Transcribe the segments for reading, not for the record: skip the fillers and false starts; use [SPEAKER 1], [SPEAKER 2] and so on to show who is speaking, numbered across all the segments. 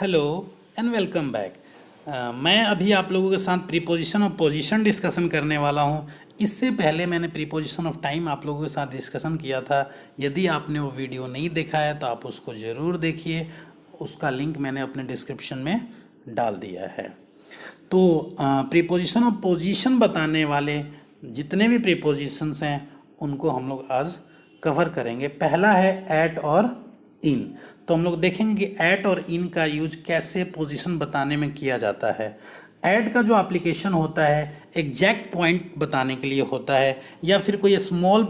[SPEAKER 1] Hello and welcome back. मैं अभी आप लोगों के साथ प्रीपोजिशन और पोजीशन डिस्कशन करने वाला हूँ। इससे पहले मैंने प्रीपोजिशन ऑफ टाइम आप लोगों के साथ डिस्कशन किया था। यदि आपने वो वीडियो नहीं देखा है तो आप उसको ज़रूर देखिए, उसका लिंक मैंने अपने डिस्क्रिप्शन में डाल दिया है। तो प्रीपोजिशन और पोजीशन बताने वाले जितने भी प्रीपोजिशंस हैं उनको हम लोग आज कवर करेंगे। पहला है एट और इन। तो हम लोग देखेंगे कि एट और इन का यूज कैसे पोजीशन बताने में किया जाता है। एट का जो एप्लीकेशन होता है एग्जैक्ट पॉइंट बताने के लिए होता है, या फिर कोई स्मॉल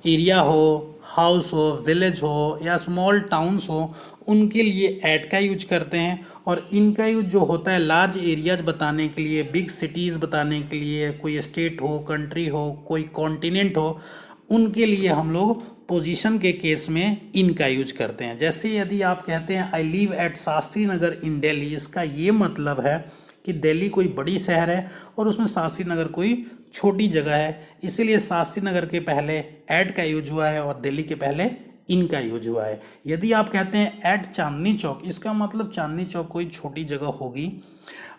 [SPEAKER 1] एरिया हो, हाउस हो, विलेज हो या स्मॉल टाउन्स हो, उनके लिए एट का यूज करते हैं। और इनका यूज जो होता है लार्ज एरियाज बताने के लिए, बिग सिटीज़ बताने के लिए, कोई स्टेट हो, कंट्री हो, कोई कॉन्टिनेंट हो, उनके लिए हम लोग पोजीशन के केस में इनका यूज करते हैं। जैसे यदि आप कहते हैं I live at Shastri Nagar इन दिल्ली, इसका ये मतलब है कि दिल्ली कोई बड़ी शहर है और उसमें शास्त्री नगर कोई छोटी जगह है, इसीलिए शास्त्री नगर के पहले एट का यूज हुआ है और दिल्ली के पहले इन का यूज हुआ है। यदि आप कहते हैं एट चांदनी चौक, इसका मतलब चांदनी चौक कोई छोटी जगह होगी।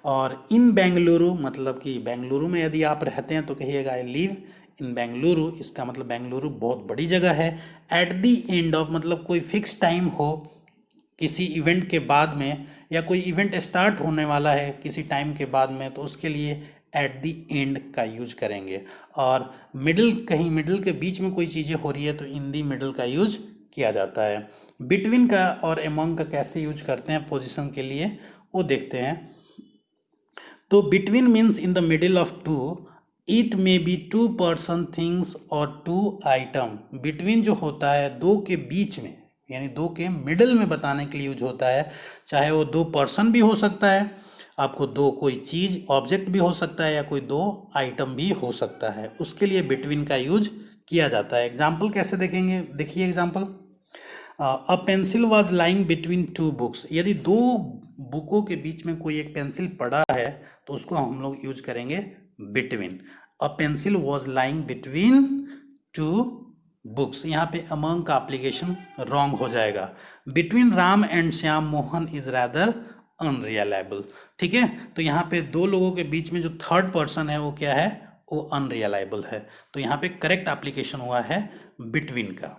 [SPEAKER 1] और इन बेंगलुरु मतलब कि बेंगलुरु में यदि आप रहते हैं तो कहिएगा आई लिव इन बेंगलुरु, इसका मतलब बेंगलुरु बहुत बड़ी जगह है। एट दी एंड ऑफ मतलब कोई फिक्स टाइम हो किसी इवेंट के बाद में, या कोई इवेंट स्टार्ट होने वाला है किसी टाइम के बाद में, तो उसके लिए एट दी एंड का यूज करेंगे। और मिडिल, कहीं मिडिल के बीच में कोई चीज़ें हो रही है तो इन दी मिडिल का यूज किया जाता है। बिटवीन का और एमंग का कैसे यूज करते हैं पोजीशन के लिए वो देखते हैं। तो between means in the middle of two, it may be two person, things और टू आइटम। बिटवीन जो होता है दो के बीच में, यानी दो के मिडिल में बताने के लिए यूज होता है। चाहे वो दो पर्सन भी हो सकता है, आपको दो कोई चीज़ ऑब्जेक्ट भी हो सकता है, या कोई दो आइटम भी हो सकता है, उसके लिए बिटवीन का यूज किया जाता है। एग्जाम्पल कैसे देखेंगे, देखिए example. A pencil was lying between two books, यदि दो बुकों के बीच में कोई एक पेंसिल पड़ा है तो उसको हम लोग यूज करेंगे between. A pencil was lying between two books, यहाँ पे अमंग का एप्लीकेशन रॉन्ग हो जाएगा। Between Ram and Shyam Mohan is rather unreliable. ठीक है, तो यहाँ पे दो लोगों के बीच में जो थर्ड पर्सन है वो क्या है, वो अनरिलायबल है। तो यहाँ पे करेक्ट एप्लीकेशन हुआ है बिटवीन का।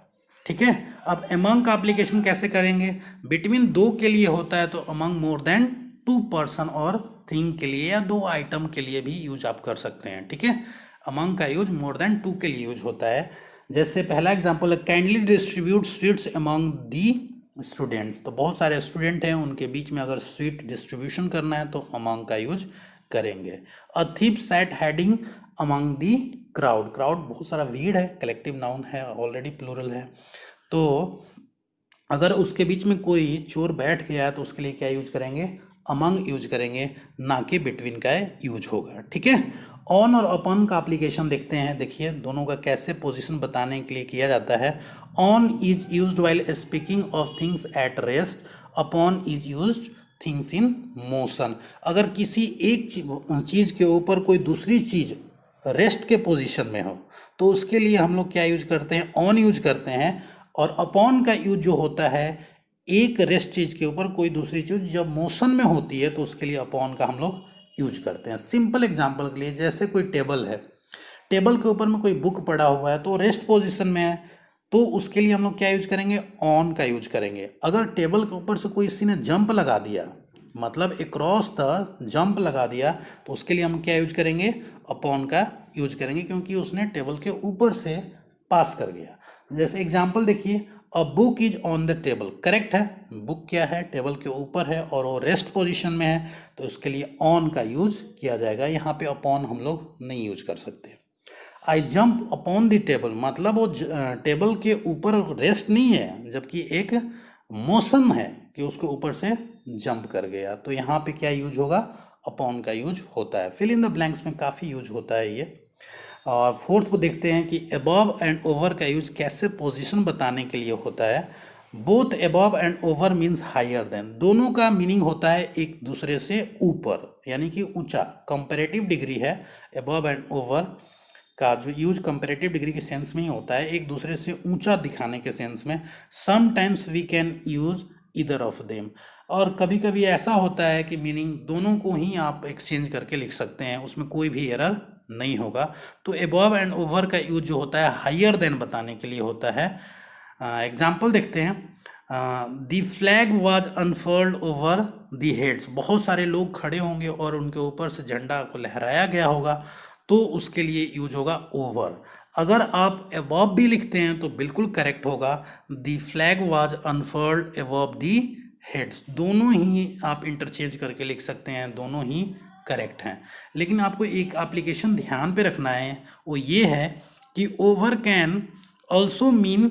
[SPEAKER 1] ठीक है, अब अमंग का एप्लीकेशन कैसे करेंगे। बिटवीन दो के लिए होता है तो among more than two person और थिंग के लिए या दो आइटम के लिए भी यूज आप कर सकते हैं। ठीक है, अमंग का यूज मोर देन टू के लिए यूज होता है। जैसे पहला एग्जांपल है kindly distribute sweets among the students, तो बहुत सारे स्टूडेंट हैं उनके बीच में अगर स्वीट डिस्ट्रीब्यूशन करना है तो अमंग का यूज करेंगे। A thief sat hiding among the crowd, crowd बहुत सारा भीड़ है, कलेक्टिव नाउन है, ऑलरेडी प्लूरल है। तो अगर उसके बीच में कोई चोर बैठ गया तो उसके लिए क्या यूज करेंगे, अमंग यूज करेंगे, ना कि बिटवीन का यूज होगा। ठीक है, ऑन और अपॉन का एप्लीकेशन देखते हैं। देखिए दोनों का कैसे पोजीशन बताने के लिए किया जाता है। On is used while speaking of things at rest, upon is used things in motion. अगर किसी एक चीज़ के ऊपर कोई दूसरी चीज़ रेस्ट के पोजीशन में हो तो उसके लिए हम लोग क्या यूज करते हैं, ऑन यूज करते हैं। और अपॉन का यूज जो होता है एक रेस्ट चीज के ऊपर कोई दूसरी चीज जब मोशन में होती है तो उसके लिए अपॉन का हम लोग यूज करते हैं। सिंपल एग्जांपल के लिए, जैसे कोई टेबल है, टेबल के ऊपर में कोई बुक पड़ा हुआ है तो रेस्ट पोजीशन में है, तो उसके लिए हम लोग क्या यूज करेंगे, ऑन का यूज करेंगे। अगर टेबल के ऊपर से कोई किसी ने जंप लगा दिया, मतलब अक्रॉस द जंप लगा दिया, तो उसके लिए हम क्या यूज करेंगे, अपॉन का यूज करेंगे, क्योंकि उसने टेबल के ऊपर से पास कर गया। जैसे एग्जाम्पल देखिए, a book is on the table, correct है, बुक क्या है, टेबल के ऊपर है और वो रेस्ट पोजीशन में है, तो उसके लिए ऑन का यूज किया जाएगा। यहाँ पे अपॉन हम लोग नहीं यूज कर सकते। I jump upon the table, मतलब वो टेबल के ऊपर रेस्ट नहीं है, जबकि एक मोशन है कि उसके ऊपर से जंप कर गया, तो यहाँ पे क्या यूज होगा, अपॉन का यूज होता है। फिल इन द ब्लैंक्स में काफ़ी यूज होता है ये। और फोर्थ को देखते हैं कि अबव एंड ओवर का यूज कैसे पोजीशन बताने के लिए होता है। Both above and over means higher than, दोनों का मीनिंग होता है एक दूसरे से ऊपर, यानी कि ऊंचा, कंपैरेटिव डिग्री है। अबव एंड ओवर का जो यूज कंपैरेटिव डिग्री के सेंस में ही होता है, एक दूसरे से ऊंचा दिखाने के सेंस में। Sometimes we can use either of them, और कभी कभी ऐसा होता है कि मीनिंग दोनों को ही आप एक्सचेंज करके लिख सकते हैं, उसमें कोई भी एरर नहीं होगा। तो एबव एंड ओवर का यूज जो होता है हायर देन बताने के लिए होता है। एग्जाम्पल देखते हैं। The flag was unfurled over the heads, बहुत सारे लोग खड़े होंगे और उनके ऊपर से झंडा को लहराया गया होगा, तो उसके लिए यूज होगा ओवर। अगर आप अबव भी लिखते हैं तो बिल्कुल करेक्ट होगा, the flag was unfurled above the heads. दोनों ही आप इंटरचेंज करके लिख सकते हैं, दोनों ही करेक्ट हैं। लेकिन आपको एक एप्लीकेशन ध्यान पे रखना है, वो ये है कि over can also mean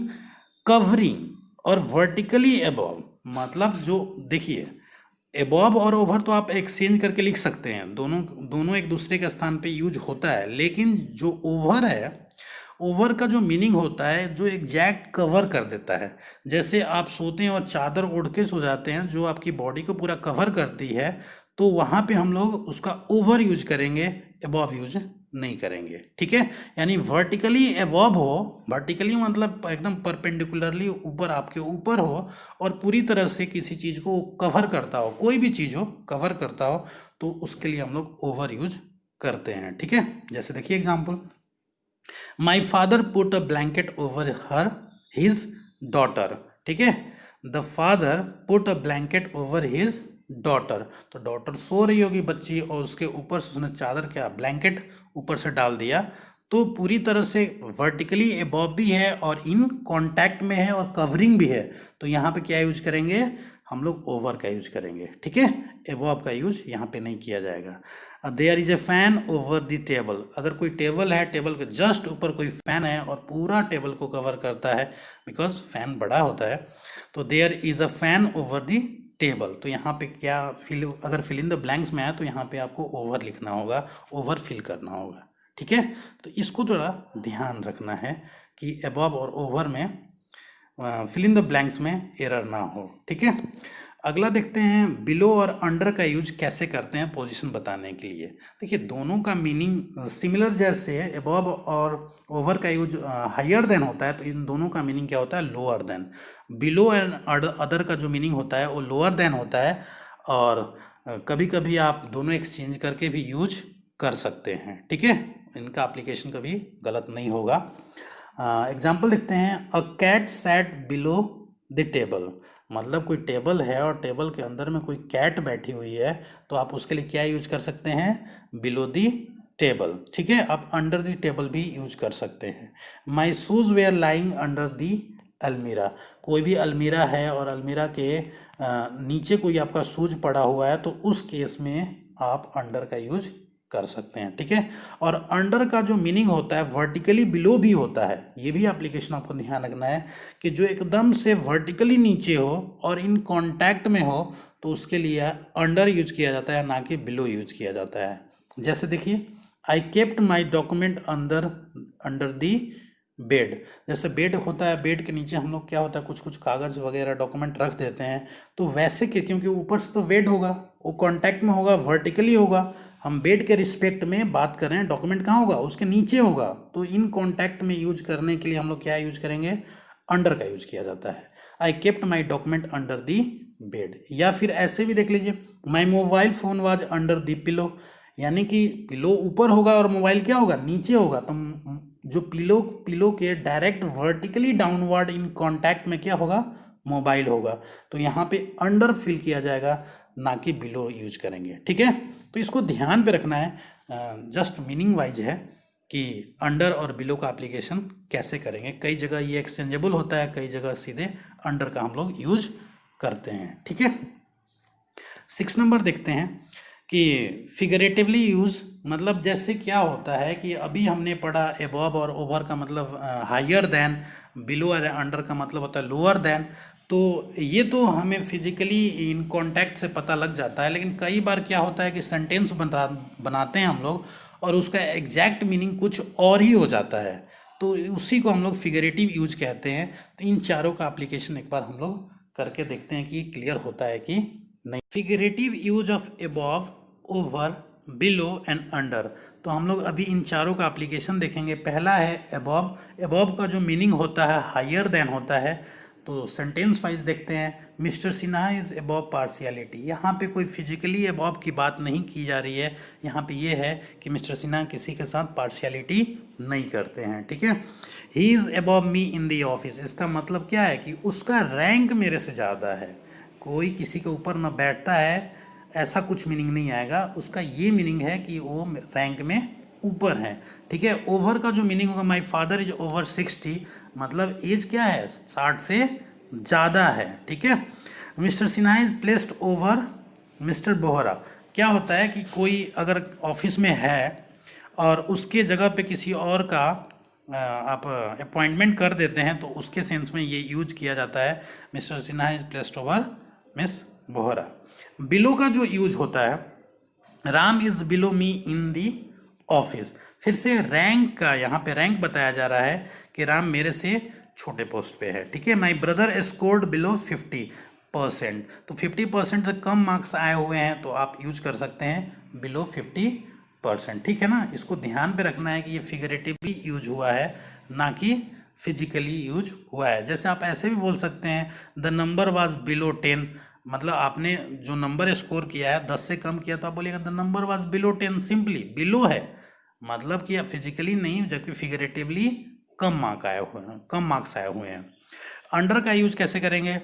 [SPEAKER 1] covering और वर्टिकली अबव। मतलब जो देखिए, एबॉब और ओवर तो आप एक्सचेंज करके लिख सकते हैं, दोनों दोनों एक दूसरे के स्थान पे यूज होता है। लेकिन जो ओवर है, ओवर का जो मीनिंग होता है जो एग्जैक्ट कवर कर देता है। जैसे आप सोते हैं और चादर ओढ़ के सो जाते हैं, जो आपकी बॉडी को पूरा कवर करती है, तो वहाँ पे हम लोग उसका ओवर यूज करेंगे, एबॉब यूज नहीं करेंगे। ठीक है, यानी वर्टिकली एबॉब हो, वर्टिकली मतलब एकदम परपेंडिकुलरली ऊपर, आपके ऊपर हो और पूरी तरह से किसी चीज़ को कवर करता हो, कोई भी चीज़ हो कवर करता हो, तो उसके लिए हम लोग ओवर यूज करते हैं। ठीक है, जैसे देखिए example, my father put a blanket over her his daughter. ठीक है, the father put a blanket over his daughter, तो डॉटर सो रही होगी बच्ची और उसके ऊपर से उसने चादर, क्या ब्लैंकेट ऊपर से डाल दिया, तो पूरी तरह से वर्टिकली एबॉव भी है और इन कांटेक्ट में है और कवरिंग भी है, तो यहाँ पे क्या यूज करेंगे हम लोग, ओवर का यूज करेंगे। ठीक है, एबॉव का यूज यहाँ पे नहीं किया जाएगा। There is a fan over the table, अगर कोई टेबल है, टेबल के जस्ट ऊपर कोई फैन है और पूरा टेबल को कवर करता है, बिकॉज फैन बड़ा होता है, तो there is a fan over the table. तो यहाँ पे क्या अगर फिल इन द ब्लैंक्स में है तो यहाँ पे आपको ओवर लिखना होगा, ओवर फिल करना होगा। ठीक है, तो इसको थोड़ा ध्यान रखना है कि अबव और ओवर में फिल इन द ब्लैंक्स में एरर ना हो। ठीक है, अगला देखते हैं, बिलो और अंडर का यूज कैसे करते हैं पोजीशन बताने के लिए। देखिए दोनों का मीनिंग सिमिलर जैसे है, अबव और ओवर का यूज हायर देन होता है, तो इन दोनों का मीनिंग क्या होता है, lower than. Below and other का जो मीनिंग होता है वो लोअर देन होता है, और कभी कभी आप दोनों एक्सचेंज करके भी यूज कर सकते हैं। ठीक है, इनका एप्लीकेशन कभी गलत नहीं होगा। एग्जाम्पल देखते हैं, a cat sat below the table, मतलब कोई टेबल है और टेबल के अंदर में कोई कैट बैठी हुई है, तो आप उसके लिए क्या यूज कर सकते हैं, बिलो दी टेबल। ठीक है, आप अंडर दी टेबल भी यूज कर सकते हैं। My shoes were lying under the अलमीरा, कोई भी अलमीरा है और अलमीरा के नीचे कोई आपका शूज पड़ा हुआ है, तो उस केस में आप अंडर का यूज कर सकते हैं। ठीक है, और अंडर का जो मीनिंग होता है वर्टिकली बिलो भी होता है, ये भी एप्लीकेशन आपको ध्यान रखना है कि जो एकदम से वर्टिकली नीचे हो और इन कांटेक्ट में हो, तो उसके लिए अंडर यूज किया जाता है, ना कि बिलो यूज किया जाता है। जैसे देखिए, I kept my document under the bed, जैसे बेड होता है, बेड के नीचे हम लोग क्या होता है, कुछ कुछ कागज़ वगैरह डॉक्यूमेंट रख देते हैं, तो वैसे के क्योंकि ऊपर से तो बेड होगा, वो कांटेक्ट में होगा, वर्टिकली होगा, हम बेड के रिस्पेक्ट में बात कर रहे हैं, डॉक्यूमेंट कहाँ होगा, उसके नीचे होगा, तो इन कांटेक्ट में यूज करने के लिए हम लोग क्या यूज करेंगे, अंडर का यूज किया जाता है। I kept my document under the bed. या फिर ऐसे भी देख लीजिए, my mobile phone was under the pillow, यानी कि पिलो ऊपर होगा और मोबाइल क्या होगा, नीचे होगा, तो जो पिलो के direct vertically downward in contact में क्या होगा, मोबाइल होगा, तो यहाँ पे अंडर फिल किया जाएगा, ना कि बिलो यूज करेंगे। ठीक है, तो इसको ध्यान पे रखना है, जस्ट मीनिंग वाइज है कि अंडर और बिलो का एप्लीकेशन कैसे करेंगे। कई जगह ये एक्सचेंजेबल होता है, कई जगह सीधे अंडर का हम लोग यूज करते हैं। ठीक है, 6 नंबर देखते हैं कि फिगरेटिवली यूज, मतलब जैसे क्या होता है कि अभी हमने पढ़ा एबव और ओवर का मतलब हायर देन, बिलो और अंडर का मतलब होता है लोअर देन, तो ये तो हमें फिजिकली इन कॉन्टेक्ट से पता लग जाता है। लेकिन कई बार क्या होता है कि सेंटेंस बनाते हैं हम लोग और उसका एग्जैक्ट मीनिंग कुछ और ही हो जाता है, तो उसी को हम लोग फिगरेटिव यूज कहते हैं। तो इन चारों का एप्लीकेशन एक बार हम लोग करके देखते हैं कि क्लियर होता है कि नहीं। Figurative use of above, over, below and under, तो हम लोग अभी इन चारों का एप्लीकेशन देखेंगे। पहला है एबव, एबव का जो मीनिंग होता है हायर देन होता है, तो सेंटेंस वाइज देखते हैं। Mister Sinha is above partiality, यहाँ पे कोई फिजिकली अबव की बात नहीं की जा रही है, यहाँ पे ये है कि मिस्टर सिन्हा किसी के साथ पार्शियलिटी नहीं करते हैं, ठीक है। He is above me in the office, इसका मतलब क्या है कि उसका रैंक मेरे से ज़्यादा है। कोई किसी के ऊपर न बैठता है ऐसा कुछ मीनिंग नहीं आएगा, उसका ये मीनिंग है कि वो रैंक में ऊपर है, ठीक है। ओवर का जो मीनिंग होगा, माई फादर इज ओवर 60, मतलब एज क्या है, 60 से ज़्यादा है, ठीक है। Mister Sinha is placed over mister Bohra, क्या होता है कि कोई अगर ऑफिस में है और उसके जगह पे किसी और का आप अपॉइंटमेंट कर देते हैं तो उसके सेंस में ये यूज किया जाता है, mister Sinha is placed over miss Bohra. Below का जो यूज होता है, Ram is below me in the office, फिर से रैंक का यहाँ पे रैंक बताया जा रहा है कि राम मेरे से छोटे पोस्ट पे है, ठीक है। माई ब्रदर स्कोर्ड बिलो 50%, तो 50% से कम मार्क्स आए हुए हैं तो आप यूज कर सकते हैं बिलो 50%, ठीक है ना। इसको ध्यान पे रखना है कि ये फिगरेटिवली यूज हुआ है, ना कि फिजिकली यूज हुआ है। जैसे आप ऐसे भी बोल सकते हैं, द नंबर वाज बिलो 10, मतलब आपने जो नंबर स्कोर किया है 10 से कम किया तो आप बोलिएगा the number was below 10, simply below है, मतलब कि फिजिकली नहीं, जबकि फिगरेटिवली कम मार्क्स आए हुए हैं। अंडर का यूज कैसे करेंगे,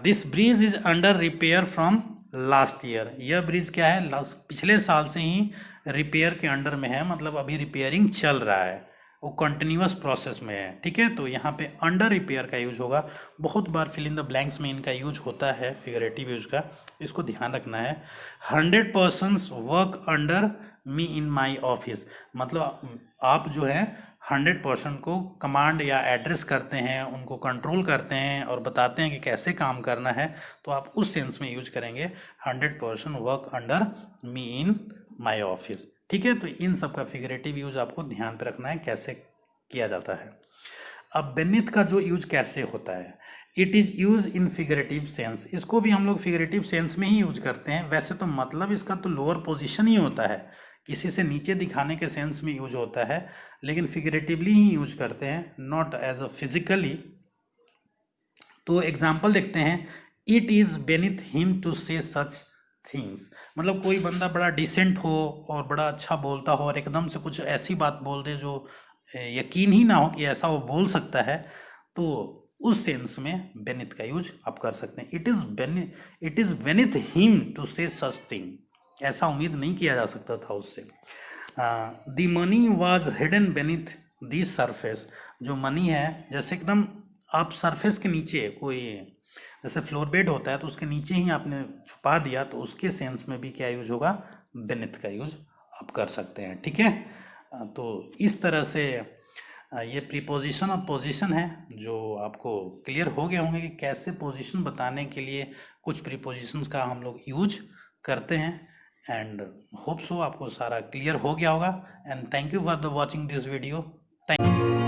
[SPEAKER 1] this bridge is under repair from last year, यह ब्रिज क्या है, पिछले साल से ही रिपेयर के अंडर में है, मतलब अभी रिपेयरिंग चल रहा है, वो कंटिन्यूअस प्रोसेस में है, ठीक है। तो यहाँ पे अंडर रिपेयर का यूज होगा। बहुत बार फिल इन द ब्लैंक्स में इनका यूज होता है फिगरेटिव यूज का, इसको ध्यान रखना है। 100 persons work under me in my office, मतलब आप जो है 100% को कमांड या एड्रेस करते हैं, उनको कंट्रोल करते हैं और बताते हैं कि कैसे काम करना है, तो आप उस सेंस में यूज करेंगे 100% work under me in my office, ठीक है। तो इन सब का फिगरेटिव यूज आपको ध्यान पे रखना है कैसे किया जाता है। अब बेनिथ का जो यूज कैसे होता है, it is use in figurative sense, इसको भी हम लोग फिगरेटिव सेंस में ही यूज करते हैं। वैसे तो मतलब इसका तो लोअर पोजीशन ही होता है, किसी से नीचे दिखाने के सेंस में यूज होता है, लेकिन फिगरेटिवली ही यूज करते हैं, नॉट एज अ फिजिकली। तो एग्जाम्पल देखते हैं, it is beneath him to say such things, मतलब कोई बंदा बड़ा डिसेंट हो और बड़ा अच्छा बोलता हो और एकदम से कुछ ऐसी बात बोल दे जो यकीन ही ना हो कि ऐसा वो बोल सकता है, तो उस सेंस में बेनिथ का यूज आप कर सकते हैं। It is beneath him to say such thing, ऐसा उम्मीद नहीं किया जा सकता था उससे। The money was hidden beneath the surface, जो मनी है जैसे एकदम आप सरफेस के नीचे, कोई जैसे फ्लोर बेड होता है तो उसके नीचे ही आपने छुपा दिया, तो उसके सेंस में भी क्या यूज होगा, बेनिथ का यूज आप कर सकते हैं, ठीक है। तो इस तरह से ये प्रीपोजिशन और पोजीशन है जो आपको क्लियर हो गए होंगे कि कैसे पोजीशन बताने के लिए कुछ प्रीपोजिशंस का हम लोग यूज करते हैं। एंड होप सो आपको सारा क्लियर हो गया होगा। And thank you for the watching this video. Thank you.